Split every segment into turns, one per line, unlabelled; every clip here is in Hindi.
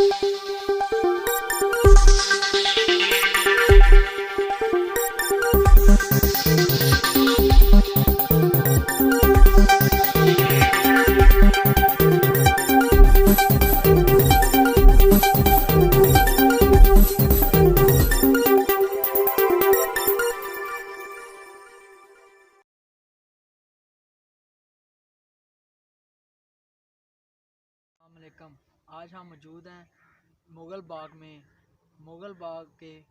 अस्सलामुअलैकुम। आज हम मौजूद हैं मुग़ल बाग में। मुग़ल बाग के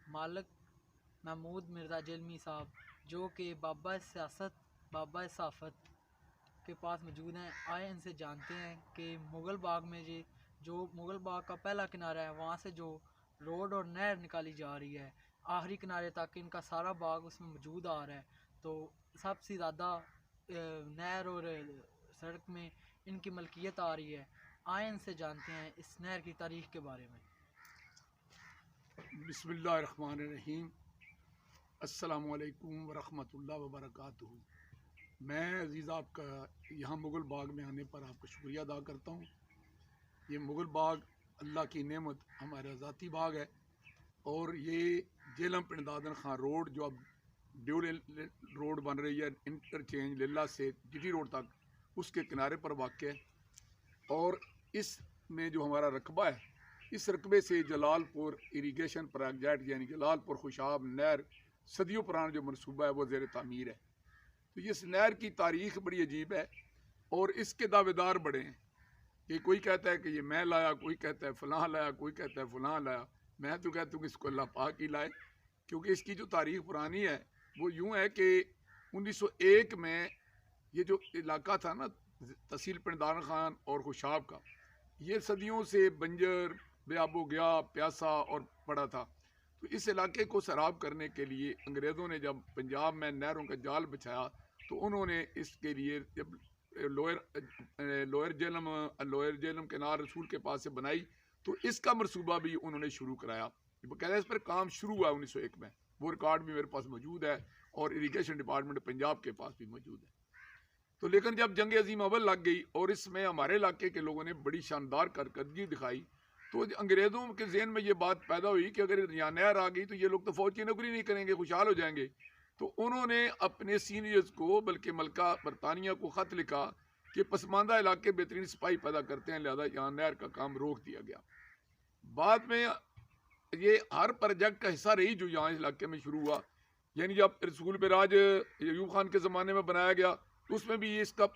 मालिक महमूद मिर्ज़ा जलमी साहब, जो कि बाबा सियासत बाबा सफ़ारत के पास मौजूद हैं। आए इनसे जानते हैं कि मुग़ल बाग में जो मुग़ल बाग का पहला किनारा है, वहाँ से जो रोड और नहर निकाली जा रही है आखिरी किनारे तक, इनका सारा बाग उसमें मौजूद आ रहा है। तो सबसे ज़्यादा नहर और सड़क में इनकी मलकियत आ रही है। आए इनसे जानते हैं इस नहर की तारीख़ के बारे में।
बिस्मिल्लाहिर्रहमानिर्रहीम। अस्सलामुअलैकुम वरहमतुल्लाहि वबरकातुहू। मैं अज़ीज़ आपका यहाँ मुग़ल बाग में आने पर आपका शुक्रिया अदा करता हूँ। ये मुग़ल बाग अल्लाह की नेमत, हमारा ज़ाती बाग है और ये जेलम पिंडादन खां रोड, जो अब ड्यूल रोड बन रही है इंटरचेंज लिल्ला से जीटी रोड तक, उसके किनारे पर वाक़ है। और इसमें जो हमारा रकबा है, इस रकबे से जलालपुर इरीगेशन प्रोजेक्ट यानी जलालपुर खुशाब नहर सदियों पुराना जो मनसूबा है वो ज़ेर तामीर है। तो इस नहर की तारीख़ बड़ी अजीब है और इसके दावेदार बड़े हैं कि कोई कहता है कि ये मैं लाया, कोई कहता है फ़लाँ लाया, कोई कहता है फ़लाँ लाया। मैं तो कहता हूँ कि इसको अल्लाह पाक ही लाए, क्योंकि इसकी जो तारीख़ पुरानी है वो यूँ है कि 1901 में ये जो इलाका था ना तहसील पिंडान खान और खुशाब का, ये सदियों से बंजर बेआबो गया प्यासा और पड़ा था। तो इस इलाके को सैराब करने के लिए अंग्रेज़ों ने जब पंजाब में नहरों का जाल बिछाया, तो उन्होंने इसके लिए जब लोअर जेलम केनाल रसूल के पास से बनाई, तो इसका मनसूबा भी उन्होंने शुरू कराया। कहते इस पर काम शुरू हुआ 1901 में। वो रिकॉर्ड भी मेरे पास मौजूद है और इरीगेशन डिपार्टमेंट पंजाब के पास भी मौजूद है। तो लेकिन जब जंग अजीम अव्वल लग गई और इसमें हमारे इलाके के लोगों ने बड़ी शानदार कारकर्दगी दिखाई, तो अंग्रेज़ों के जहन में ये बात पैदा हुई कि अगर यहाँ नहर आ गई तो ये लोग तो फ़ौज की नौकरी नहीं करेंगे, खुशहाल हो जाएंगे। तो उन्होंने अपने सीनियर्स को, बल्कि मलका बरतानिया को ख़त लिखा कि पसमानदा इलाके बेहतरीन सिपाही पैदा करते हैं, लिहाजा यहाँ नहर का काम रोक दिया गया। बाद में ये हर प्रोजेक्ट का हिस्सा रही जो यहाँ इस इलाके में शुरू हुआ। यानी जब रसूल बिराज अयूब खान के ज़माने में बनाया गया, उसमें भी इसका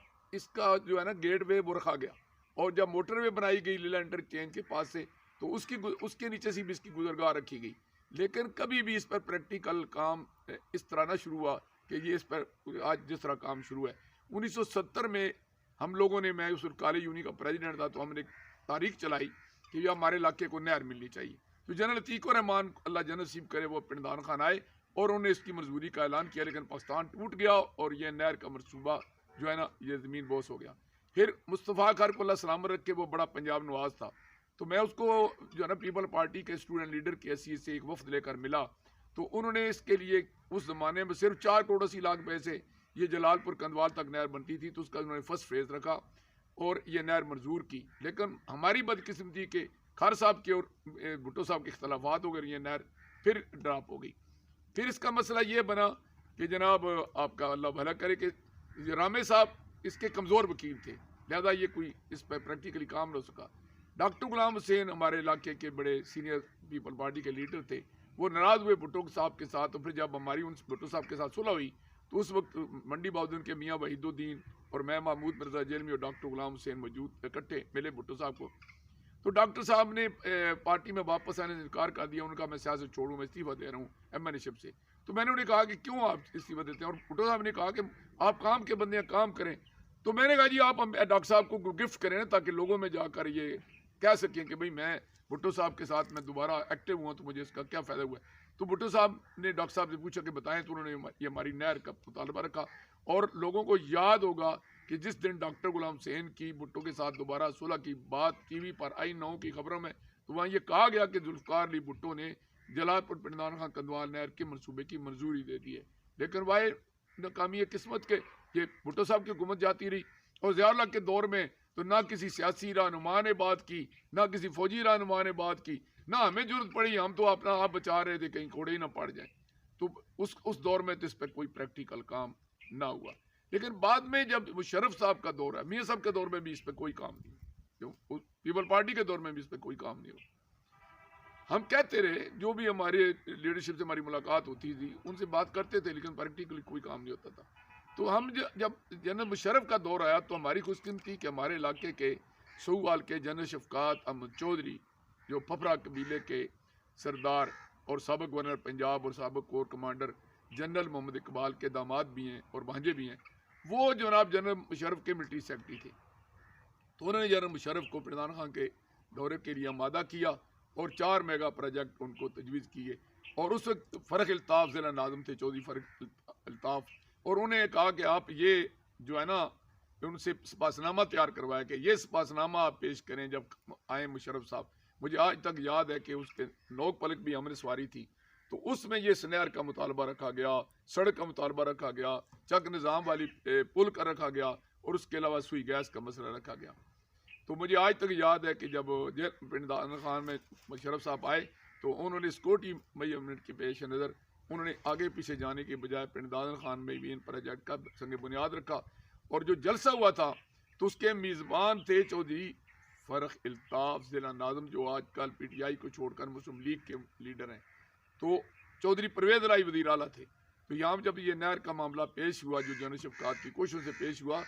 जो है ना गेट वे वो रखा गया। और जब मोटरवे बनाई गई लीला इंटरचेंज के पास से, तो उसके नीचे से भी इसकी गुजरगाह रखी गई। लेकिन कभी भी इस पर प्रैक्टिकल काम इस तरह ना शुरू हुआ कि ये इस पर आज जिस तरह काम शुरू है। 1970 में हम लोगों ने, मैं उस काले यूनी का प्रेसिडेंट था, तो हमने एक तारीख चलाई कि ये हमारे इलाके को नहर मिलनी चाहिए। तो जनरल अतीक रहमान अल्लाह जन्नत नसीब करे, वो पिंडान खान आए और उन्होंने इसकी मंजूरी का ऐलान किया। लेकिन पाकिस्तान टूट गया और यह नहर का मनसूबा जो है ना, ये ज़मीन बोस हो गया। फिर मुस्तफ़ा खर को अल्लाह सलामत रखे, वो बड़ा पंजाब नवाज था, तो मैं उसको जो है ना पीपल पार्टी के स्टूडेंट लीडर की हैसियत से एक वफ्द लेकर मिला। तो उन्होंने इसके लिए उस ज़माने में सिर्फ 4 करोड़ 80 लाख रुपये से ये जलालपुर कंदवाल तक नहर बनती थी, तो उसका उन्होंने फर्स्ट फेज़ रखा और ये नहर मंजूर की। लेकिन हमारी बदकिस्मती के खर साहब के और भुट्टो साहब के इख्तलाफात हो गए, ये नहर फिर ड्राप हो गई। फिर इसका मसला ये बना कि जनाब आपका अल्लाह भला करे कि रामे साहब इसके कमज़ोर वकील थे, लिहाजा ये कोई इस पर प्रैक्टिकली काम न हो सका। डॉक्टर गुलाम हुसैन हमारे इलाके के बड़े सीनियर पीपल पार्टी के लीडर थे, वो नाराज़ हुए भुट्टो साहब के साथ। तो फिर जब हमारी उन भुट्टो साहब के साथ सुलह हुई, तो उस वक्त मंडी बाउद्दीन के मियाँ वहीदुद्दीन और मैं महमूद मिर्ज़ा जलमी और डॉक्टर गुलाम हुसैन मौजूद इकट्ठे मिले भुट्टो साहब को। तो डॉक्टर साहब ने पार्टी में वापस आने से इनकार कर दिया। उनका मैं सियासत छोड़ूँ, मैं इस्तीफ़ा दे रहा हूँ एमएनएशिप से। तो मैंने उन्हें कहा कि क्यों आप इस्तीफ़ा देते हैं, और भुट्टो साहब ने कहा कि आप काम के बंदे हैं, काम करें। तो मैंने कहा जी आप डॉक्टर साहब को गिफ्ट करें ना, ताकि लोगों में जाकर ये कह सकें कि भाई मैं भुट्टो साहब के साथ मैं दोबारा एक्टिव हुआ, तो मुझे इसका क्या फ़ायदा हुआ। तो भुट्टो साहब ने डॉक्टर साहब से पूछा कि बताएं, तो उन्होंने ये हमारी नहर का मुतालबा रखा। और लोगों को याद होगा कि जिस दिन डॉक्टर गुलाम हुसैन की भुट्टो के साथ दोबारा सुलह की बात टीवी पर आई 9 की खबरों में, तो वहाँ ये कहा गया कि जुल्फ़िकार अली भुट्टो ने जलालपुर पिंडान खां कंदवाल नहर के मनसूबे की मंजूरी दे दी है। लेकिन वाह नाकामी किस्मत के ये भुट्टो साहब की हुकूमत जाती रही और ज़ियाउल्लाह के दौर में तो ना किसी सियासी रहनुमा ने बात की, ना किसी फौजी रहनुमा ने बात की, ना हमें जरूरत पड़ी, हम तो अपना आप बचा रहे थे कहीं कोड़े ही ना पड़ जाए। तो उस दौर में तो इस पर कोई प्रैक्टिकल काम ना हुआ। लेकिन बाद में जब मुशर्रफ साहब का दौर है, मियाँ साहब के दौर में भी इस पर कोई काम नहीं, पीपल पार्टी के दौर में भी इस पर कोई काम नहीं हुआ। हम कहते रहे, जो भी हमारे लीडरशिप से हमारी मुलाकात होती थी उनसे बात करते थे, लेकिन प्रैक्टिकली कोई काम नहीं होता था। तो हम जब जनरल मुशर्रफ का दौर आया तो हमारी खुशकिस्मती कि हमारे इलाके के सोवाल के जनरल शफकात अहमद चौधरी, जो फफरा कबीले के सरदार और साबिक गवर्नर पंजाब और साबिक corps commander general Mohammad Iqbal के दामाद भी हैं और भांजे भी हैं, वो जनाब जनरल मुशर्रफ के मिलिट्री सेक्रेटरी थे। तो उन्होंने जनरल मुशर्रफ को इमरान खान के दौरे के लिए आमादा किया और 4 मेगा प्रोजेक्ट उनको तजवीज़ किए। और उस वक्त फ़र्क अल्ताफ़ ज़िला नाज़िम थे, चौधरी फ़र्क अल्ताफ़, और उन्होंने कहा कि आप ये जो है ना, उनसे सपासनामा तैयार करवाया कि ये सपासनामा आप पेश करें जब आए मुशर्रफ साहब। मुझे आज तक याद है कि उसके नोक पलक भी हमने सवारी थी, तो उसमें ये स्नैर का मुतालबा रखा गया, सड़क का मुतालबा रखा गया, चक निज़ाम वाली पुल का रखा गया, और उसके अलावा सुई गैस का मसला रखा गया। तो मुझे आज तक याद है कि जब पिंड दाना खान में मुशर्रफ साहब आए तो उन्होंने सिक्योरिटी मेजरमेंट के पेश नज़र उन्होंने आगे पीछे जाने के बजाय पिंड दाना खान में भी इन प्रोजेक्ट का संग बुनियाद रखा। और जो जलसा हुआ था तो उसके मेज़बान थे चौधरी फ़र्क अल्ताफ़ ज़िला नाज़िम, जो आजकल PTI को छोड़कर मुस्लिम लीग के लीडर हैं। तो चौधरी परवेज़ लाई वज़ीर आला थे। तो यहाँ जब ये नहर का मामला पेश हुआ, जो जनरल शफकात की कोशिशों से पेश हुआ,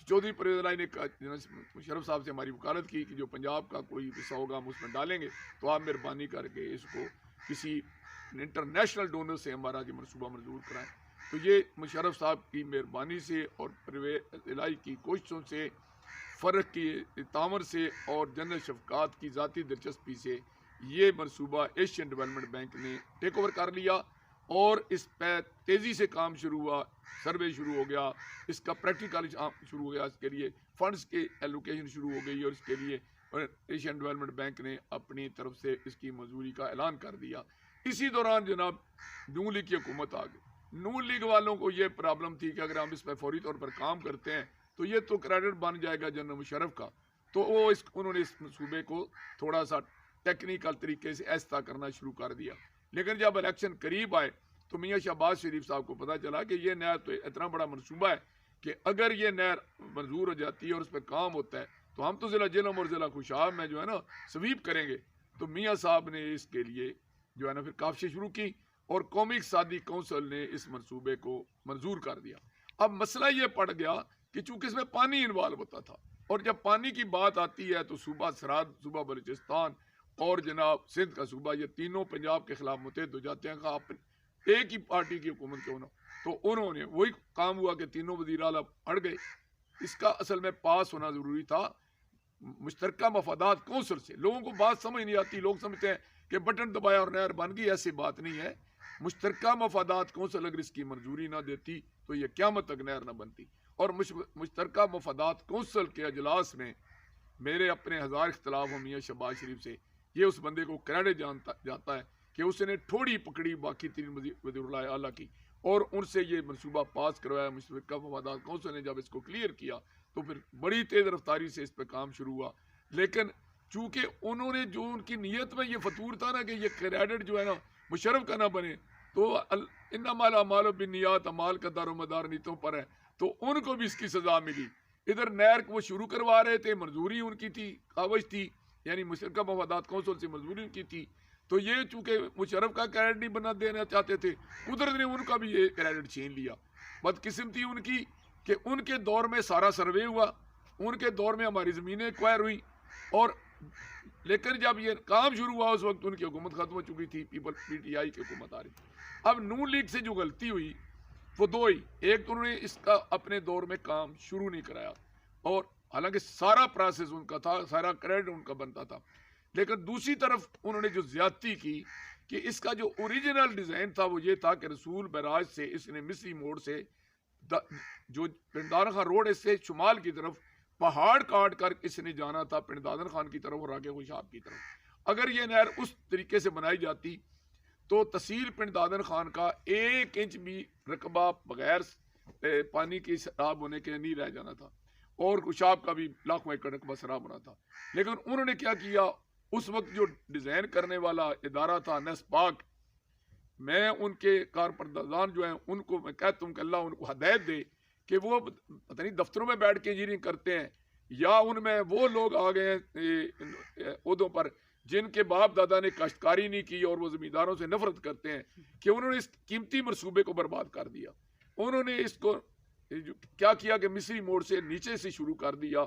चौधरी परवेज़ लाई ने मुशर्रफ साहब से हमारी वकालत की कि जो पंजाब का कोई हिस्सा होगा हम उसमें डालेंगे, तो आप मेहरबानी करके इसको किसी इंटरनेशनल डोनर से हमारा जो मनसूबा मंजूर कराएं। तो ये मुशर्रफ साहब की मेहरबानी से और परवेज़ लाई की कोशिशों से, फ़र्क की तामर से और जनरल शफकात की ज़ाती दिलचस्पी से ये मनसूबा एशियन डेवलपमेंट बैंक ने टेक ओवर कर लिया और इस पर तेज़ी से काम शुरू हुआ, सर्वे शुरू हो गया, इसका प्रैक्टिकल शुरू हो गया, इसके लिए फंड्स की एलोकेशन शुरू हो गई और इसके लिए एशियन डेवलपमेंट बैंक ने अपनी तरफ से इसकी मंजूरी का ऐलान कर दिया। इसी दौरान जनाब नून लीग की हुकूमत आ गई। नून लीग वालों को ये प्रॉब्लम थी कि अगर हम इस पर फौरी तौर पर काम करते हैं तो ये तो क्रेडिट बन जाएगा जनरल मुशर्रफ का। तो वो उन्होंने इस मनसूबे को थोड़ा सा टेक्निकल तरीके से ऐसा करना शुरू कर दिया। लेकिन जब इलेक्शन करीब आए तो मियाँ शहबाज शरीफ साहब को पता चला कि ये नहर तो इतना बड़ा मनसूबा है कि अगर ये नहर मंजूर हो जाती है और उस पर काम होता है तो हम तो ज़िला जिलम और ज़िला खुशाब में जो है ना स्वीप करेंगे। तो मियाँ साहब ने इसके लिए जो है ना फिर काफिशें शुरू की और कौमी इक़्तिसादी कौंसिल ने इस मनसूबे को मंजूर कर दिया। अब मसला ये पड़ गया कि चूँकि इसमें पानी इन्वॉल्व होता था और जब पानी की बात आती है तो सूबा सराद, सूबा बलूचिस्तान और जनाब सिंध का सूबा, ये तीनों पंजाब के खिलाफ मुतहद हो जाते हैं। आप एक ही पार्टी की हुकूमत क्यों ना, तो उन्होंने वही काम हुआ कि तीनों वज़ीर आला अड़ गए। इसका असल में पास होना ज़रूरी था मुश्तरका मफादात कौंसिल से। लोगों को बात समझ नहीं आती, लोग समझते हैं कि बटन दबाया और नहर बन गई, ऐसी बात नहीं है। मुश्तरका मफादात कौंसिल अगर इसकी मंजूरी ना देती तो ये क़यामत तक नहर ना बनती। और मुश्तरका मफादात कौंसिल के अजलास में मेरे अपने हज़ार इख्तलाफ हो मियाँ शहबाज शरीफ से, ये उस बंदे को क्रेडिट जाता है कि उसने थोड़ी पकड़ी बाकी 3 वज़ीर आला की और उनसे ये मनसूबा पास करवाया। मुश्तरका मफादात कौंसिल ने जब इसको क्लियर किया तो फिर बड़ी तेज़ रफ्तारी से इस पर काम शुरू हुआ। लेकिन चूँकि उन्होंने जो उनकी नीयत में ये फतूर था ना कि ये क्रेडिट जो है ना मुशर्रफ का ना बने, तो इन्नमल अमालु बिन्नियात, अमाल का दारोमदार नीतों पर है, तो उनको भी इसकी सज़ा मिली। इधर नहर को वो शुरू करवा रहे थे, मंजूरी उनकी थी, कागज थी, यानी मुश्तरका मफादात कौंसिल से मंजूरी उनकी थी। तो ये चूँकि मुशर्रफ का क्रेडिट नहीं बना देना चाहते थे, कुदरत ने उनका भी ये क्रेडिट छीन लिया। बदकिस्मती उनकी कि उनके दौर में सारा सर्वे हुआ, उनके दौर में हमारी ज़मीनें एक्वायर हुई, और लेकिन जब ये काम शुरू हुआ उस वक्त उनकी हुकूमत ख़त्म हो चुकी थी, PTI की हुकूमत आ रही थी। अब नून लीग से जो गलती हुई वो दो ही, एक तो उन्होंने इसका अपने दौर में काम शुरू नहीं कराया, और हालांकि सारा प्रोसेस उनका था, सारा क्रेडिट उनका बनता था। लेकिन दूसरी तरफ उन्होंने जो ज्यादती की कि इसका जो ओरिजिनल डिज़ाइन था वो ये था कि रसूल बैराज से इसने मिस्री मोड़ से जो पिंडारन खान रोड इससे शुमाल की तरफ पहाड़ काट कर इसने जाना था पिंडारन खान की तरफ और आगे खुशाब की तरफ। अगर ये नहर उस तरीके से बनाई जाती तो तहसील पिंडारन खान का 1 इंच भी रकबा बगैर पानी की सैलाब होने के नहीं रह जाना था। और कुशाब का भी लाखों एकड़ रकबा शराब बना था। लेकिन उन्होंने क्या किया, उस वक्त जो डिज़ाइन करने वाला इदारा था नेस्पाक, मैं उनके कारपरदान जो हैं उनको मैं कहता हूँ कि अल्लाह उनको हदायत दे कि वो पता नहीं दफ्तरों में बैठ के इंजीनियरिंग करते हैं या उनमें वो लोग आ गए हैं उहदों पर जिनके बाप दादा ने काश्तकारी नहीं की और वो ज़मींदारों से नफरत करते हैं, कि उन्होंने इस कीमती मनसूबे को बर्बाद कर दिया। उन्होंने इसको क्या किया कि मिस्री मोड़ से नीचे से शुरू कर दिया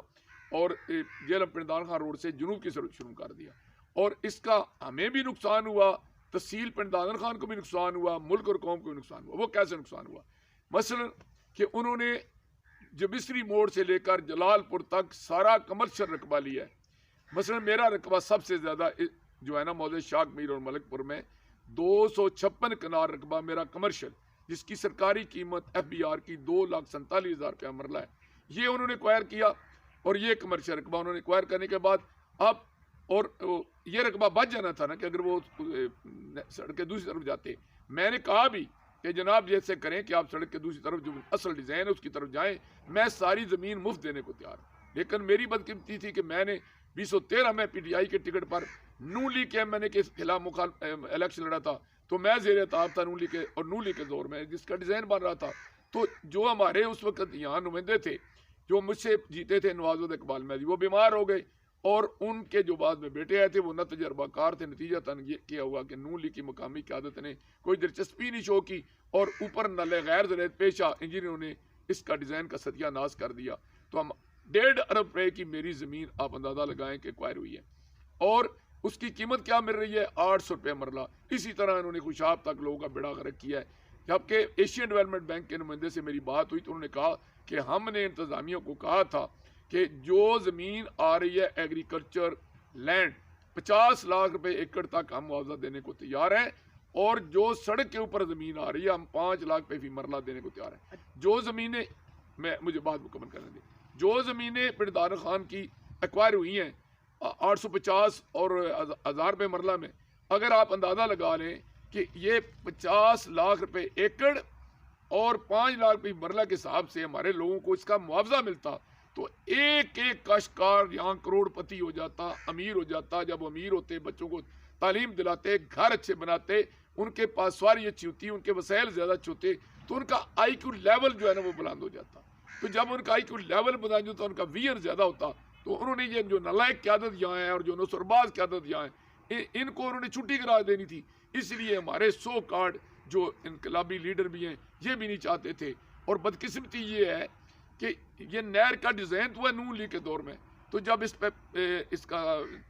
और जेलम पिंडान खान रोड से जुनूब की तरफ शुरू कर दिया, और इसका हमें भी नुकसान हुआ, तहसील पिंडान खान को भी नुकसान हुआ, मुल्क और कौम को भी नुकसान हुआ। वो कैसे नुकसान हुआ? मसलन कि उन्होंने जो मिस्री मोड़ से लेकर जलालपुर तक सारा कमर्शियल रकबा लिया है। मसलन मेरा रकबा सबसे ज़्यादा जो है ना मौजे शाख मीर और मलकपुर में 256 कनाल रकबा मेरा कमर्शियल, जिसकी सरकारी कीमत FBR की 2,47,000 रुपया मरला है, ये उन्होंने एक्वायर किया। और ये कमर्शियल रकबा उन्होंने एक्वायर करने के बाद अब और ये रकबा बच जाना था ना कि अगर वो सड़क के दूसरी तरफ जाते। मैंने कहा भी कि जनाब जैसे करें कि आप सड़क के दूसरी तरफ जो असल डिज़ाइन है उसकी तरफ जाएं, मैं सारी ज़मीन मुफ्त देने को तैयार हूँ। लेकिन मेरी बदकिस्मती थी कि मैंने 2013 में PTI के टिकट पर नून लीग के MNA के खिलाफ इलेक्शन लड़ा था, तो मैं ज़ेर ताब था नून लीग के दौर में जिसका डिज़ाइन बन रहा था। तो जो हमारे उस वक्त यहाँ नुमाइंदे थे जो मुझसे जीते थे, नवाजुद्दीन इकबाल महदी, वो बीमार हो गए और उनके जो बाद में बेटे आए थे वो न तजर्बाकार थे। नतीजा तन ये किया हुआ कि नून लीग की मकामी क़यादत ने कोई दिलचस्पी नहीं शो की और ऊपर नले गैर ज़राअत पेशा इंजीनियरों ने इसका डिज़ाइन का सत्यानाश कर दिया। तो हम 1.5 अरब रुपए की मेरी ज़मीन आप अंदाज़ा लगाएं कि एक्वायर हुई है और उसकी कीमत क्या मिल रही है, 800 रुपये मरला। इसी तरह इन्होंने खुशाब तक लोगों का बेड़ा गर्क किया है। जबकि एशियन डेवलपमेंट बैंक के नुमाइंदे से मेरी बात हुई तो उन्होंने कहा कि हमने इंतज़ामिया को कहा था कि जो ज़मीन आ रही है एग्रीकल्चर लैंड 50 लाख रुपए एकड़ तक हम मुआवजा देने को तैयार हैं, और जो सड़क के ऊपर ज़मीन आ रही है हम 5 लाख रुपए फी मरला देने को तैयार हैं। जो ज़मीनें मुझे बात मुकम्मल करने दें, जो ज़मीनें पिंडान खान की एक्वायर हुई हैं 850 और 1000 रुपये मरला में, अगर आप अंदाज़ा लगा लें कि ये 50 लाख रुपए एकड़ और 5 लाख रुपये मरला के हिसाब से हमारे लोगों को इसका मुआवजा मिलता तो एक एक काश्तकार यहाँ करोड़पति हो जाता, अमीर हो जाता। जब अमीर होते, बच्चों को तालीम दिलाते, घर अच्छे बनाते, उनके पास सवारी अच्छी होती, उनके वसाइल ज़्यादा अच्छे होते, तो उनका IQ लेवल जो है ना वो बुलंद हो जाता। तो जब उनका IQ लेवल बुलंद होता, उनका वीर ज़्यादा होता, तो उन्होंने ये जो नालायक क़यादत यहाँ है और जो नौसरबाज क़यादत यहाँ है, इनको उन्होंने छुट्टी करा देनी थी। इसलिए हमारे 100 कार्ड जो इनकलाबी लीडर भी हैं ये भी नहीं चाहते थे। और बदकिस्मती ये है कि ये नहर का डिज़ाइन हुआ नून लीग के दौर में, तो जब इस पे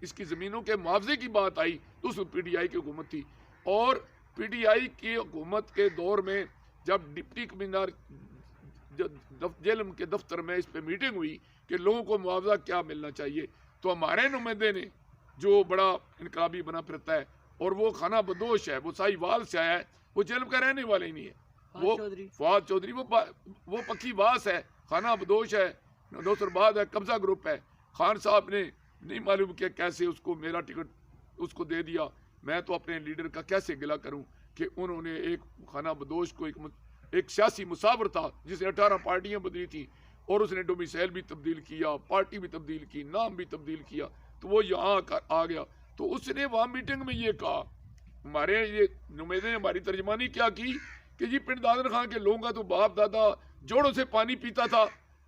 इसकी ज़मीनों के मुआवजे की बात आई तो उस PTI की हुकूमत थी। और PTI की हुकूमत के दौर में जब डिप्टी कमिश्नर जेल के दफ्तर में इस पे मीटिंग हुई कि लोगों को मुआवजा क्या मिलना चाहिए, तो हमारे नुमाइंदे ने जो बड़ा इनकलाबी बना फिरता है और वो खाना बदोश है, वो साहिवाल से आया है, वो जेल का रहने वाला ही नहीं है, वो फवाद चौधरी वो पक्की बास है, खाना बदोश है, नौसरबाज है, कब्जा ग्रुप है। खान साहब ने नहीं मालूम कि कैसे उसको मेरा टिकट उसको दे दिया। मैं तो अपने लीडर का कैसे गिला करूं कि उन्होंने एक खाना बदोश को एक सियासी मुसावर था जिसने 18 पार्टियां बदली थी और उसने डोमिसाइल भी तब्दील किया, पार्टी भी तब्दील की, नाम भी तब्दील किया, तो वो यहाँ आ गया। तो उसने वहाँ मीटिंग में ये कहा, हमारे ये नुमाइंदे ने हमारी तर्जमानी क्या की कि जी पिंडान खान के लोगों का तो बाप दादा जोड़ों से पानी पीता था,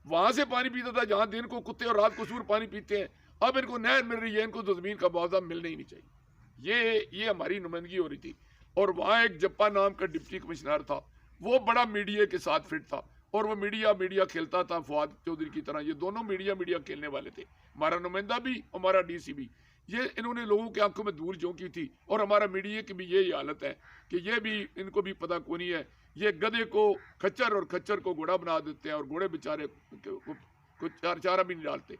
वहां से पानी पीता था जहां दिन को कुत्ते और रात को सूर पानी पीते हैं, अब इनको नहर मिल रही है, इनको तो जमीन का मुआवजा मिलना ही नहीं चाहिए। ये हमारी नुमाइंदगी हो रही थी। और वहाँ एक जप्पा नाम का डिप्टी कमिश्नर था, वो बड़ा मीडिया के साथ फिट था और वो मीडिया खेलता था फवाद चौधरी की तरह। ये दोनों मीडिया खेलने वाले थे, हमारा नुमाइंदा भी, हमारा DC भी। ये इन्होंने लोगों की आंखों में धूल झोंकी थी और हमारा मीडिया की भी यही हालत है कि ये भी इनको भी पता को नहीं है। ये गधे को खच्चर और खच्चर को घोड़ा बना देते हैं और घोड़े बेचारे को चारा भी नहीं डालते।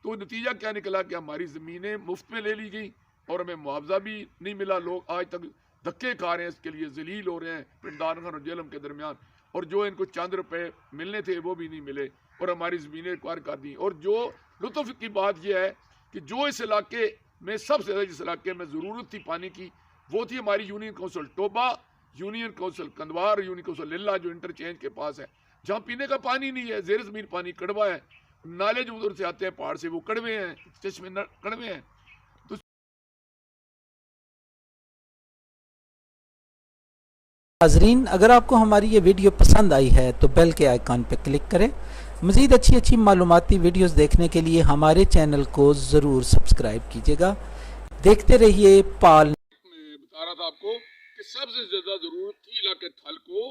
तो नतीजा क्या निकला कि हमारी ज़मीनें मुफ्त में ले ली गई और हमें मुआवजा भी नहीं मिला। लोग आज तक धक्के खा रहे हैं, इसके लिए जलील हो रहे हैं पिंडान खान और जेलम के दरमियान, और जो इनको चंद रुपए मिलने थे वो भी नहीं मिले और हमारी ज़मीनें एक्वायर कर दी। और जो लुत्फ़ की बात यह है कि जो इस इलाके में सबसे ज़्यादा जिस इलाके में ज़रूरत थी पानी की वो थी हमारी union council Toba, union council Kandwar, union council Lilla जो इंटरचेंज के पास है, जहाँ पीने का पानी नहीं है, ज़ेर ज़मीन पानी कड़वा है। नाले जो उधर से आते हैं पहाड़ से वो कड़वे हैं, चश्मे कड़वे हैं। तो
नाजरीन, अगर आपको हमारी ये वीडियो पसंद आई है तो बेल के आइकॉन पर क्लिक करें। मज़ीद अच्छी अच्छी मालूमाती वीडियोस देखने के लिए हमारे चैनल को ज़रूर सब्सक्राइब कीजिएगा। देखते रहिए पाल।
मैं बता रहा था आपको कि सबसे ज्यादा जरूरत थी इलाके थल को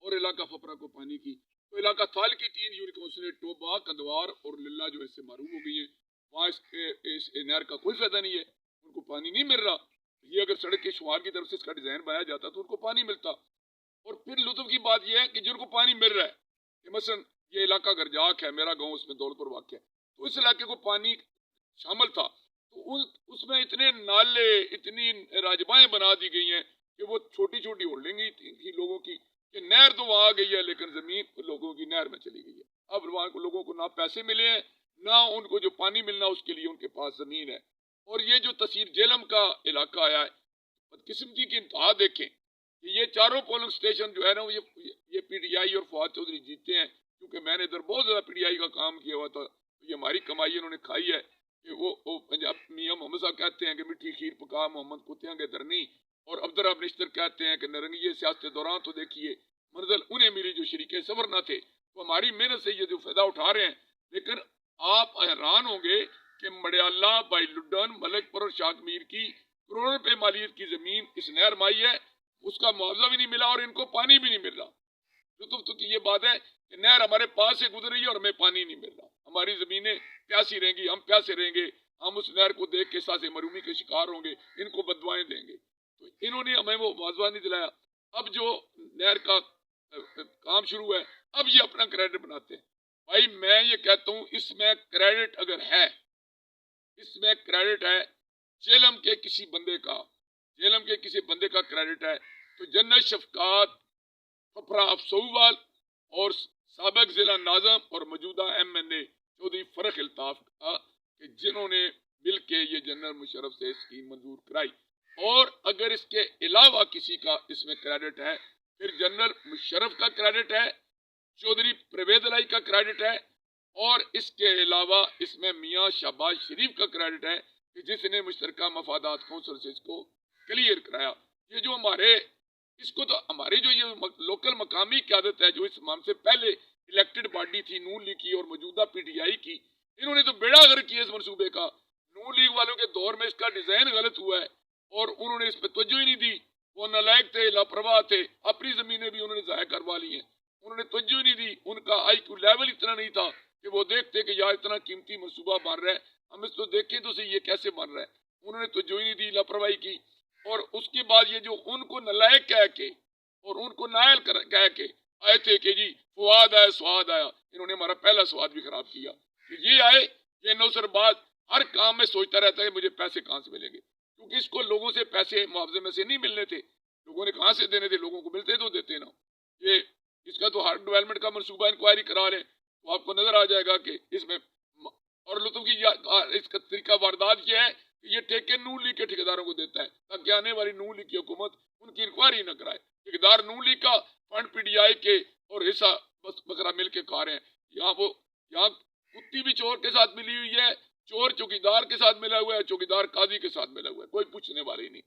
और इलाका फपरा को पानी की। तो इलाका थल की 3 यूनिट काउंसिलें टोबा, कंदवार और लिल्ला जो ऐसे मारूम हो गई हैं, वहाँ इस नहर का कोई फायदा नहीं है, उनको पानी नहीं मिल रहा। ये अगर सड़क के शुमार की तरफ से इसका डिजाइन बनाया जाता तो उनको पानी मिलता। और फिर लुत्फ की बात यह है कि जिनको पानी मिल रहा है, कि मसलन ये इलाका गरजाक है, मेरा गांव उसमें दौलतपुर वाक़ है, तो इस इलाके को पानी शामिल था, तो उसमें इतने नाले, इतनी राजबाएं बना दी गई हैं कि वो छोटी छोटी होल्डिंग थी लोगों की, कि नहर तो वहां आ गई है लेकिन जमीन लोगों की नहर में चली गई है। अब वहां को लोगों को ना पैसे मिले हैं, ना उनको जो पानी मिलना उसके लिए उनके पास जमीन है। और ये जो तहसील जेलम का इलाका आया है, बदकिस्मती की इंतहा देखें कि ये चारों पोलिंग स्टेशन जो है ना, ये PTI और फवाद चौधरी जीते हैं, क्योंकि मैंने इधर बहुत ज्यादा PTI का काम किया हुआ था। ये हमारी कमाई इन्होंने खाई है कि वो पंजाब मियाँ मोहम्मद साहब कहते हैं कि मिठी खीर पका मोहम्मद कुत्तियां के दरनी, और अब्दुल निश्तर कहते हैं कि नरंगिए सियासत दौरान तो देखिए मंजिल उन्हें मिली जो शरीके सफर न थे। तो हमारी मेहनत से ये जो फायदा उठा रहे हैं, लेकिन आप हैरान होंगे कि मडियाला, भाई लुड्डन, मलिकपुर और शाकमीर की करोड़ों रुपए मालियत की जमीन इस नहर माई है, उसका मुआवजा भी नहीं मिला और इनको पानी भी नहीं मिल रहा। लुत्फ की ये बात है कि नहर हमारे पास से गुजर रही है और हमें पानी नहीं मिल रहा। हमारी जमीनें प्यासी रहेंगी, हम प्यासे रहेंगे, हम उस नहर को देख के सासे मरूमी के शिकार होंगे, इनको बददुआएं देंगे। तो इन्होंने हमें वो मुआवजा नहीं दिलाया। अब जो नहर का काम शुरू है, अब ये अपना क्रेडिट बनाते हैं। भाई मैं ये कहता हूं, इसमें क्रेडिट अगर है, इसमें क्रेडिट है जेलम के किसी बंदे का, जेलम के किसी बंदे का क्रेडिट है, तो जन्नत शफकात, फफरा अफसोवाल और साबिक जिला नाज़म और मौजूदा MNA चौधरी फरख अल्ताफ का, कि जिन्होंने मिल के ये जनरल मुशर्रफ से स्कीम मंजूर कराई। और अगर इसके अलावा किसी का इसमें क्रेडिट है, फिर जनरल मुशर्रफ का क्रेडिट है, चौधरी परवेज अलाई का क्रेडिट है, और इसके अलावा इसमें मियाँ शहबाज शरीफ का क्रेडिट है कि जिसने मुश्तरका मफादात कौंसिल से इसको क्लियर कराया। ये जो हमारे इसको तो हमारी जो ये लोकल मकामी क़यादत है, जो इस माम से पहले इलेक्टेड बॉडी थी नून लीग की और मौजूदा PTI की, इन्होंने तो बेड़ा गर्क किया इस मनसूबे का। नून लीग वालों के दौर में इसका डिजाइन गलत हुआ है और उन्होंने इस पर तवज्जो ही नहीं दी। वो नालायक थे, लापरवाह थे, अपनी जमीनें भी उन्होंने ज़ाया करवा ली हैं, उन्होंने तवज्जो ही नहीं दी। उनका IQ लेवल इतना नहीं था कि वो देखते कि यार इतना कीमती मनसूबा बन रहा है, हम इसको देखें तो सही ये कैसे बन रहा है। उन्होंने तवज्जो ही नहीं दी, लापरवाही की। और उसके बाद ये जो उनको नालायक कह के और उनको नायल कह के आए थे कि जी फवाद आया स्वाद आया, इन्होंने हमारा पहला स्वाद भी खराब किया। कि ये आए, ये नौसरबाज हर काम में सोचता रहता है मुझे पैसे कहाँ से मिलेंगे, क्योंकि इसको लोगों से पैसे मुआवजे में से नहीं मिलने थे, लोगों ने कहाँ से देने थे, लोगों को मिलते तो देते ना। ये इसका तो हर डेवलपमेंट का मनसूबा इंक्वायरी करा लें तो आपको नजर आ जाएगा कि इसमें। और लुत्फ की इसका तरीका वारदात ये है कि ये ठेके नून लीग के ठेकेदारों को देता है ताकि आने वाली नून लीग की हुकूमत उनकी इंक्वायरी न कराए। ठेकेदार नून लीग का, फंड PTI के और हिस्सा बस बकरा मिल के खा रहे हैं। यहाँ कुत्ती भी चोर के साथ मिली हुई है, चोर चौकीदार के साथ मिला हुआ है, चौकीदार काजी के साथ मिला हुआ है, कोई पूछने वाला ही नहीं।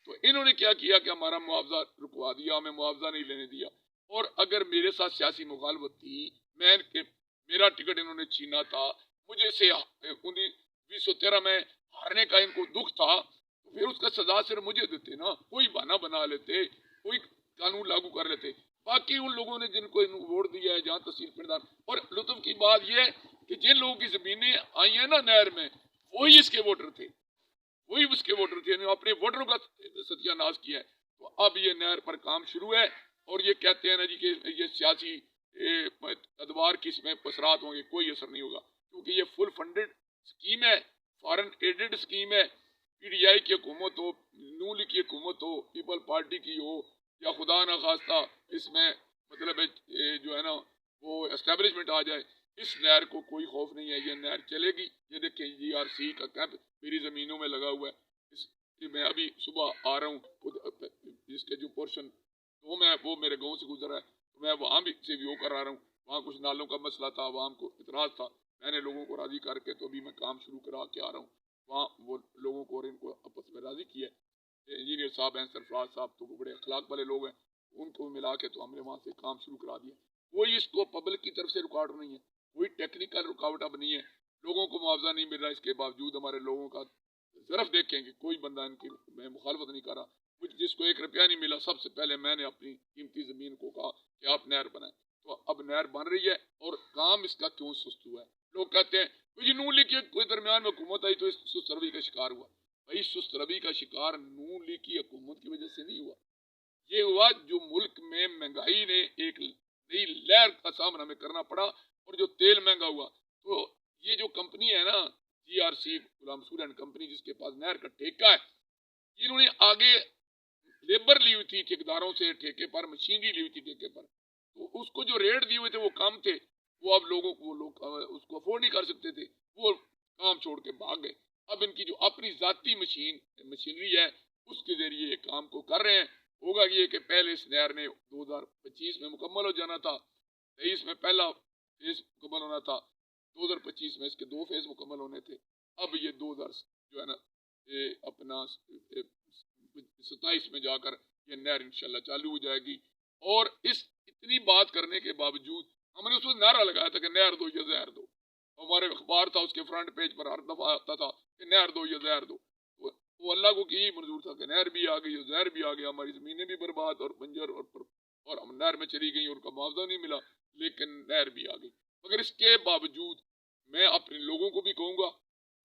तो इन्होंने क्या किया कि हमारा मुआवजा रुकवा दिया, हमें मुआवजा नहीं लेने दिया। और अगर मेरे साथ सियासी मुखालफत थी, मेरा टिकट इन्होंने छीना था, मुझे से 2013 में हारने का इनको दुख था, तो फिर उसका सजा सिर्फ मुझे देते ना, कोई बहाना बना लेते, कोई कानून लागू कर लेते। बाकी उन लोगों ने जिनको वोट दिया है, जहाँ तहसील पिंडदार। और लुत्फ की बात यह है कि जिन लोगों की जमीनें आई हैं ना नहर में, वही इसके वोटर थे, वही उसके वोटर थे, अपने वोटरों का सत्यानाश किया है। तो अब ये नहर पर काम शुरू है और ये कहते हैं ना जी कि ये सियासी अदवार की इसमें पसरात होंगे, कोई असर नहीं होगा, क्योंकि ये फुल फंडेड स्कीम है, फॉरेन एडेड स्कीम है। PTI की हुकूमत हो, नून लीग की हुकूमत हो, पीपल पार्टी की हो, या खुदा न खास्ता इसमें मतलब जो है ना वो एस्टेब्लिशमेंट आ जाए, इस नहर को कोई खौफ नहीं है, ये नहर चलेगी। ये देखें GRC का कैंप मेरी ज़मीनों में लगा हुआ है, मैं अभी सुबह आ रहा हूँ, जिसके जो पोर्शन वो मेरे गाँव से गुजरा है, तो मैं वहाँ भी से व्यू कर रहा हूँ। वहाँ कुछ नालों का मसला था, वहाँ को इतराज़ था, मैंने लोगों को राज़ी करके तो अभी मैं काम शुरू करा के आ रहा हूँ। वहाँ वो लोगों को और इनको आपस में राज़ी किया है। इंजीनियर साहब हैं, सरफराज साहब तो बड़े अखलाक वाले लोग हैं, उनको मिला के तो हमने वहाँ से काम शुरू करा दिया। कोई इसको पब्लिक की तरफ से रुकावट नहीं है, कोई टेक्निकल रुकावट अब नहीं है। लोगों को मुआवजा नहीं मिल रहा, इसके बावजूद हमारे लोगों का ज़रफ़ देखेंगे, कोई बंदा इनकी मैं मुखालफत नहीं कर रहा। मुझे जिसको 1 रुपया नहीं मिला, सबसे पहले मैंने अपनी कीमती ज़मीन को कहा कि आप नहर बनाएं, तो अब नहर बन रही है। और काम इसका क्यों सुस्त हुआ है? लोग कहते हैं जी नून लीग की कोई दरमियान में हुकूमत आई तो इस सुस्त रवि का शिकार हुआ। भाई सुस्त रवि का शिकार नून लीग की हुकूमत की वजह से नहीं हुआ, ये हुआ जो मुल्क में महंगाई ने एक नई लहर का सामना हमें करना पड़ा और जो तेल महंगा हुआ। तो ये जो कंपनी है ना GRC Ghulam Rasool and company, जिसके पास नहर का ठेका है, इन्होंने आगे लेबर ली हुई थी ठेकेदारों से ठेके पर, मशीनरी ली हुई थी ठेके पर, तो उसको जो रेट दिए हुए थे वो कम थे, वो अब लोगों को लोग उसको अफोर्ड नहीं कर सकते थे, वो काम छोड़ के भाग गए। अब इनकी जो अपनी जाती मशीनरी है उसके जरिए ये काम को कर रहे हैं। होगा ये कि पहले इस नहर ने 2025 में मुकम्मल हो जाना था, 23 में पहला फेज मुकम्मल होना था, 2025 में इसके 2 फेज मुकम्मल होने थे। अब ये 2000 जो है ना ये अपना 27 में जाकर ये नहर इंशाल्लाह चालू हो जाएगी। और इस इतनी बात करने के बावजूद हमने उसमें नारा लगाया था कि नहर दो या जहर दो। हमारे अखबार था, उसके फ्रंट पेज पर हर दफा आता था कि नहर दो या जहर दो। वो अल्लाह को यही मंजूर था कि नहर भी आ गई, जहर भी आ गया, हमारी ज़मीनें भी बर्बाद और बंजर और हम नहर में चली गई, उनका मुआवजा नहीं मिला, लेकिन नहर भी आ गई। मगर इसके बावजूद मैं अपने लोगों को भी कहूँगा,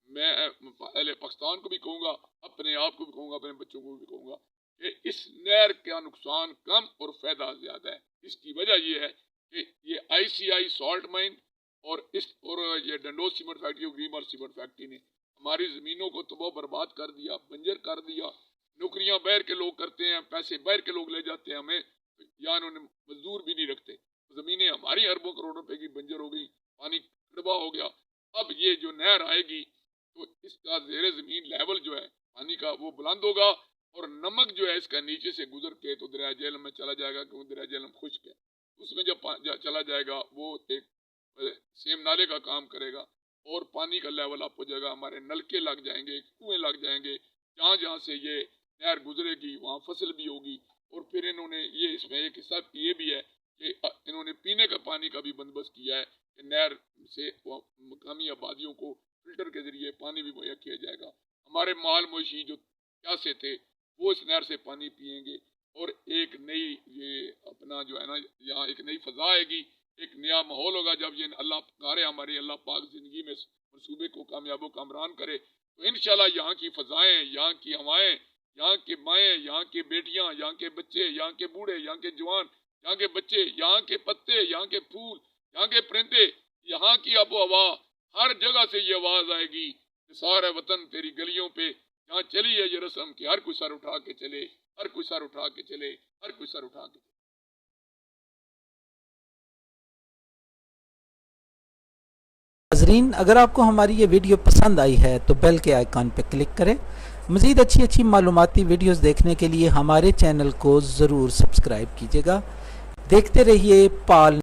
मैं अहले पाकिस्तान को भी कहूँगा, अपने आप को भी कहूँगा, अपने बच्चों को भी कहूँगा कि इस नहर का नुकसान कम और फ़ायदा ज़्यादा है। इसकी वजह ये है कि ये ICI सॉल्ट माइन और ये डंडोज सीमेंट फैक्ट्री और ग्रीमर सीमेंट फैक्ट्री ने हमारी ज़मीनों को तबाह बर्बाद कर दिया, बंजर कर दिया। नौकरियां बाहर के लोग करते हैं, पैसे बाहर के लोग ले जाते हैं, हमें या उन्होंने मजदूर भी नहीं रखते। ज़मीनें हमारी अरबों करोड़ों रुपए की बंजर हो गई, पानी कड़वा हो गया। अब ये जो नहर आएगी तो इसका ज़ेरे ज़मीन लेवल जो है पानी का वो बुलंद होगा और नमक जो है इसका नीचे से गुजर के तो दरिया झेलम में चला जाएगा, क्योंकि दरिया झेलम खुश्क है। उसमें जब चला जाएगा वो एक सेम नाले का काम करेगा और पानी का लेवल अप हो जाएगा। हमारे नलके लग जाएंगे, कुएं लग जाएंगे, जहाँ जहाँ से ये नहर गुजरेगी वहाँ फसल भी होगी। और फिर इन्होंने ये इसमें एक हिस्सा ये भी है कि इन्होंने पीने का पानी का भी बंदोबस्त किया है कि नहर से मकामी आबादियों को फिल्टर के जरिए पानी भी मुहैया किया जाएगा। हमारे माल मवेशी जो प्यासे थे वो इस नहर से पानी पिएंगे और एक नई ये अपना जो है ना यहाँ एक नई फजा आएगी, एक नया माहौल होगा। जब ये अल्लाह करे हमारी अल्लाह पाक ज़िंदगी में मनसूबे को कामयाबो कामरान करे तो इंशाल्लाह यहाँ की फ़ज़ाएँ, यहाँ की हवाएँ, यहाँ के माएँ, यहाँ के बेटियाँ, यहाँ के बच्चे, यहाँ के बूढ़े, यहाँ के जवान, यहाँ के बच्चे, यहाँ के पत्ते, यहाँ के फूल, यहाँ के परिंदे, यहाँ की आबो हवा, हर जगह से ये आवाज़ आएगी कि सारे वतन तेरी गलियों पे यहाँ चली है ये रस्म कि हर कोई सर उठा के चले, हर कोई सर उठा के चले, हर कोई सर उठा के।
नाज़रीन, अगर आपको हमारी ये वीडियो पसंद आई है तो बेल के आइकॉन पर क्लिक करें। मज़ीद अच्छी मालूमाती वीडियोस देखने के लिए हमारे चैनल को ज़रूर सब्सक्राइब कीजिएगा। देखते रहिए पाल।